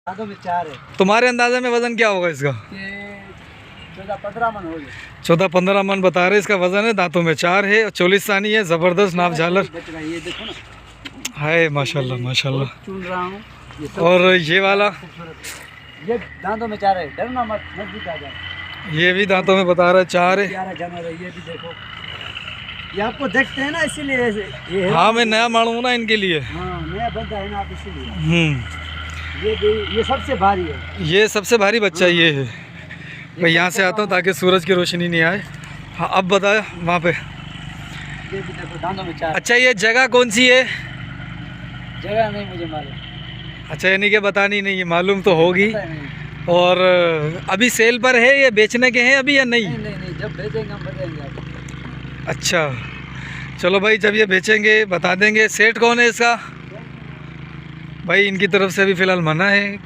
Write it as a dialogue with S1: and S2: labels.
S1: दांतों में 4 है।
S2: तुम्हारे अंदाजे में वजन क्या होगा इसका?
S1: ये 14-15 मन हो गए।
S2: 14-15 मन बता रहे इसका वजन है। दांतों में 4 है और 40 सानी है। ज़बरदस्त नाप झालर
S1: ये देखो ना,
S2: है माशाल्लाह माशाल्लाह।
S1: चुन रहा हूँ।
S2: और ये वाला
S1: ये दांतों में 4 है, डरना मत, नजदीक आ जाए।
S2: ये भी दांतों में बता रहा है 4 है।
S1: प्यारा जानवर है, ये भी देखो। ये आपको देखते हैं ना, इसीलिए ये है।
S2: हाँ मैं नया मालूम हूँ ना इनके लिए।
S1: हाँ नया बंदा है ना आप, इसीलिए। ये सबसे भारी है।
S2: ये सबसे भारी बच्चा ये है। मैं यहाँ से आता हूँ ताकि सूरज की रोशनी नहीं आए। हाँ अब बताया वहाँ पे।
S1: ये भी देखो दांतों में 4।
S2: अच्छा ये जगह कौन सी है?
S1: जगह नहीं मुझे मालूम।
S2: अच्छा यानी कि बतानी नहीं है, मालूम तो होगी।
S1: पता नहीं।
S2: और अभी सेल पर है ये बेचने के हैं अभी या नहीं?
S1: नहीं नहीं नहीं, जब भेजेंगे हम बताएंगे आपको।
S2: अच्छा चलो भाई, जब ये बेचेंगे बता देंगे। सेठ कौन है इसका? भाई इनकी तरफ से अभी फ़िलहाल मना है।